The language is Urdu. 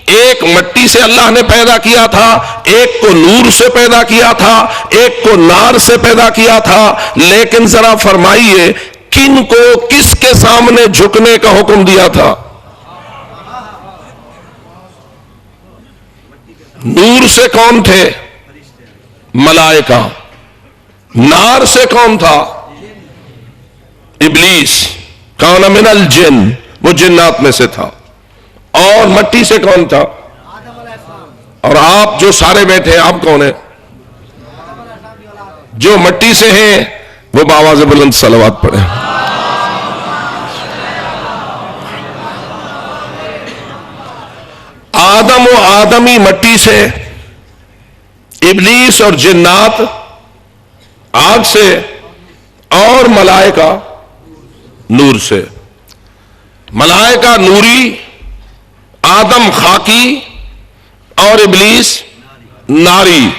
ایک مٹی سے اللہ نے پیدا کیا تھا، ایک کو نور سے پیدا کیا تھا، ایک کو نار سے پیدا کیا تھا، لیکن ذرا فرمائیے کن کو کس کے سامنے جھکنے کا حکم دیا تھا؟ نور سے کون تھے؟ ملائکہ۔ نار سے کون تھا؟ ابلیس، کان من الجن، وہ جنات میں سے تھا۔ اور مٹی سے کون تھا؟ اور آپ جو سارے بیٹھے ہیں آپ کون ہیں؟ جو مٹی سے ہیں وہ بآواز بلند صلوات پڑھیں۔ آدم و آدمی مٹی سے، ابلیس اور جنات آگ سے، اور ملائکہ نور سے۔ ملائکہ نوری، آدم خاکی اور ابلیس ناری۔